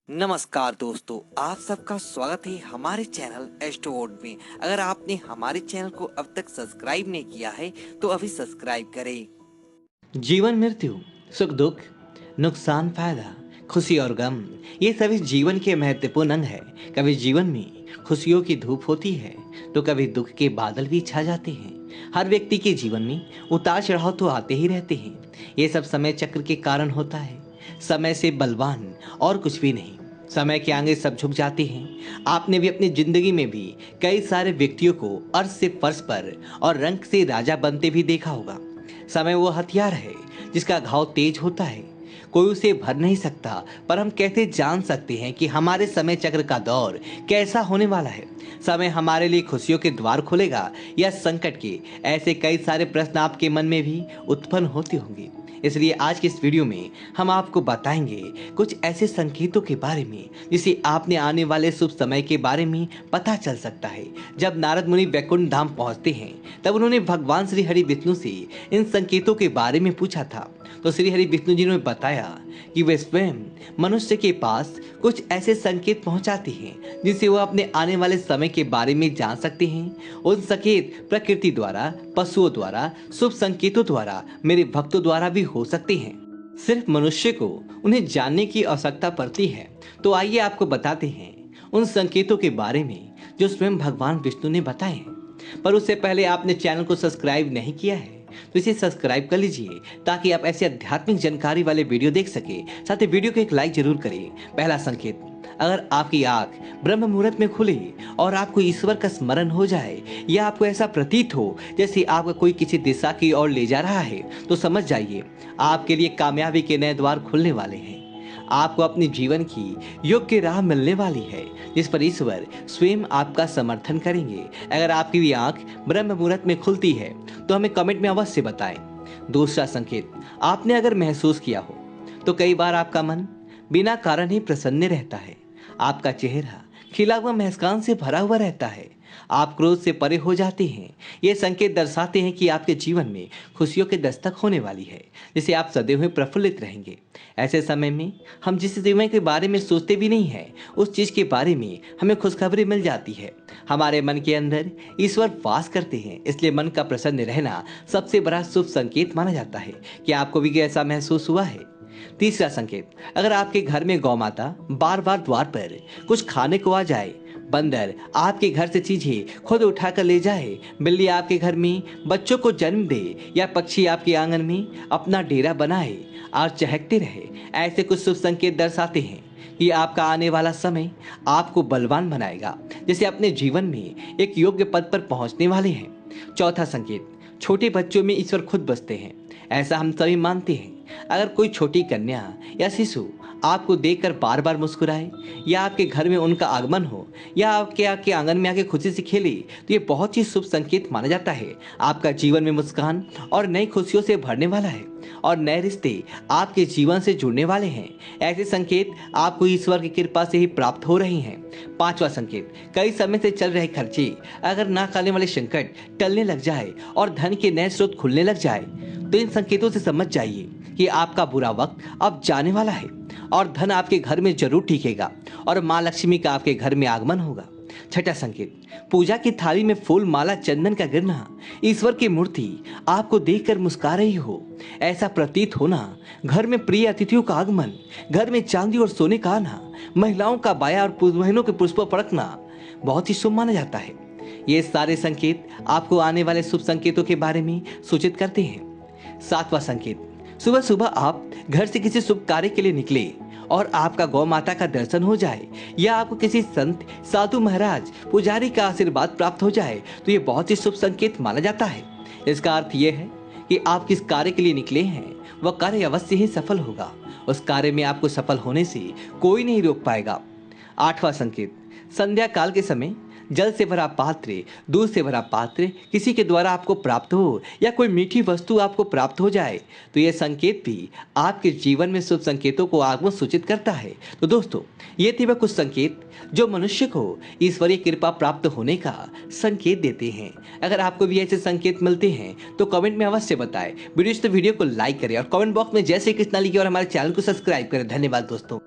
नमस्कार दोस्तों, आप सबका स्वागत है हमारे चैनल एस्ट्रोवर्ड में। अगर आपने हमारे चैनल को अब तक सब्सक्राइब नहीं किया है तो अभी सब्सक्राइब करें। जीवन मृत्यु, सुख दुख, नुकसान फायदा, खुशी और गम, ये सभी जीवन के महत्वपूर्ण अंग है। कभी जीवन में खुशियों की धूप होती है तो कभी दुख के बादल भी छा जाते हैं। हर व्यक्ति के जीवन में उतार चढ़ाव तो आते ही रहते हैं। ये सब समय चक्र के कारण होता है। समय से बलवान और कुछ भी नहीं। समय के आगे सब झुक जाते हैं। आपने भी अपनी जिंदगी में भी कई सारे व्यक्तियों को अर्श से फर्श पर और रंग से राजा बनते भी देखा होगा। समय वो हथियार है जिसका घाव तेज होता है, कोई उसे भर नहीं सकता, पर हम कैसे जान सकते हैं कि हमारे समय चक्र का दौर कैसा होने वाला है। समय हमारे लिए खुशियों के द्वार खोलेगा या संकट के, ऐसे कई सारे प्रश्न आपके मन में भी उत्पन्न होते होंगे। इसलिए आज की इस वीडियो में हम आपको बताएंगे कुछ ऐसे संकेतों के बारे में जिसे आपने आने वाले शुभ समय के बारे में पता चल सकता है। जब नारद मुनि वैकुंठ धाम पहुंचते हैं तब उन्होंने भगवान श्री हरि विष्णु से इन संकेतों के बारे में पूछा था, तो श्री हरि विष्णु जी ने बताया कि वे स्वयं मनुष्य के पास कुछ ऐसे संकेत पहुंचाते हैं जिनसे वो अपने आने वाले समय के बारे में जान सकते हैं। उन संकेत प्रकृति द्वारा, पशुओं द्वारा, शुभ संकेतों द्वारा, मेरे भक्तों द्वारा भी हो सकते हैं। सिर्फ मनुष्य को उन्हें जानने की आवश्यकता पड़ती है। तो आइए आपको बताते हैं उन संकेतों के बारे में जो स्वयं भगवान विष्णु ने बताए हैं। पर उससे पहले आपने चैनल को सब्सक्राइब नहीं किया है तो इसे सब्सक्राइब कर लीजिए ताकि आप ऐसे आध्यात्मिक जानकारी वाले वीडियो देख सके। साथ ही वीडियो को एक लाइक जरूर करें। पहला संकेत, अगर आपकी आंख ब्रह्म मुहूर्त में खुले और आपको ईश्वर का स्मरण हो जाए या आपको ऐसा प्रतीत हो जैसे आपको कोई किसी दिशा की ओर ले जा रहा है, तो समझ जाइए आपके लिए कामयाबी के नए द्वार खुलने वाले हैं। आपको अपने जीवन की योग्य राह मिलने वाली है जिस पर ईश्वर स्वयं आपका समर्थन करेंगे। अगर आपकी भी आंख ब्रह्म मुहूर्त में खुलती है तो हमें कमेंट में अवश्य बताएं। दूसरा संकेत, आपने अगर महसूस किया हो तो कई बार आपका मन बिना कारण ही प्रसन्न रहता है। आपका चेहरा खिला हुआ मुस्कान से भरा हुआ रहता है। आप क्रोध से परे हो जाते हैं। ये संकेत दर्शाते हैं कि आपके जीवन में खुशियों की दस्तक होने वाली है जिसे आप सदैव हुए प्रफुल्लित रहेंगे। ऐसे समय में हम जिस समय के बारे में सोचते भी नहीं हैं उस चीज के बारे में हमें खुशखबरी मिल जाती है। हमारे मन के अंदर ईश्वर वास करते हैं, इसलिए मन का प्रसन्न रहना सबसे बड़ा शुभ संकेत माना जाता है। कि आपको भी ऐसा महसूस हुआ है? तीसरा संकेत, अगर आपके घर में गौ माता बार बार द्वार पर कुछ खाने को आ जाए, बंदर आपके घर से चीजें खुद उठाकर ले जाए, बिल्ली आपके घर में बच्चों को जन्म दे या पक्षी आपके आंगन में अपना डेरा बनाए और चहकते रहे, ऐसे कुछ शुभ संकेत दर्शाते हैं कि आपका आने वाला समय आपको बलवान बनाएगा, जैसे अपने जीवन में एक योग्य पद पर पहुंचने वाले हैं। चौथा संकेत, छोटे बच्चों में ईश्वर खुद बसते हैं, ऐसा हम सभी मानते हैं। अगर कोई छोटी कन्या या शिशु आपको देखकर बार बार मुस्कुराए या आपके घर में उनका आगमन हो या आपके आंगन में आके खुशी से खेले तो ये बहुत ही शुभ संकेत माना जाता है। आपका जीवन में मुस्कान और नई खुशियों से भरने वाला है और नए रिश्ते आपके जीवन से जुड़ने वाले हैं। ऐसे संकेत आपको ईश्वर की कृपा से ही प्राप्त हो रहे हैं। पांचवा संकेत, कई समय से चल रहे खर्चे, अगर ना खाने वाले संकट टलने लग जाए और धन के नए स्रोत खुलने लग जाए तो इन संकेतों से समझ जाइए कि आपका बुरा वक्त अब जाने वाला है और धन आपके घर में जरूर टिकेगा और माँ लक्ष्मी का आपके घर में आगमन होगा। छठा संकेत, पूजा की थाली में फूल, माला, चंदन का गिरना, ईश्वर की मूर्ति आपको देखकर मुस्कुरा रही हो, ऐसा प्रतीत होना, घर में प्रिय अतिथियों का आगमन, घर में चांदी और सोने का आना, महिलाओं का बाया और बहनों के पुष्प पड़कना बहुत ही शुभ माना जाता है। ये सारे संकेत आपको आने वाले शुभ संकेतों के बारे में सूचित करते हैं। सातवां संकेत, सुबह सुबह आप घर से किसी शुभ कार्य के लिए निकले और आपका गौ माता का दर्शन हो जाए या आपको किसी संत, साधु महाराज, पुजारी का आशीर्वाद प्राप्त हो जाए तो ये बहुत ही शुभ संकेत माना जाता है। इसका अर्थ यह है कि आप किस कार्य के लिए निकले हैं वह कार्य अवश्य ही सफल होगा। उस कार्य में आपको सफल होने से कोई नहीं रोक पाएगा। आठवां संकेत, संध्या काल के समय जल से भरा पात्र, दूध से भरा पात्र किसी के द्वारा आपको प्राप्त हो या कोई मीठी वस्तु आपको प्राप्त हो जाए तो यह संकेत भी आपके जीवन में शुभ संकेतों को आगमन सूचित करता है। तो दोस्तों, ये थे वह कुछ संकेत जो मनुष्य को ईश्वरीय कृपा प्राप्त होने का संकेत देते हैं। अगर आपको भी ऐसे संकेत मिलते हैं तो कमेंट में अवश्य बताएं। वीडियो को लाइक करें और कमेंट बॉक्स में जय श्री कृष्णा लिखिए और हमारे चैनल को सब्सक्राइब करें। धन्यवाद दोस्तों।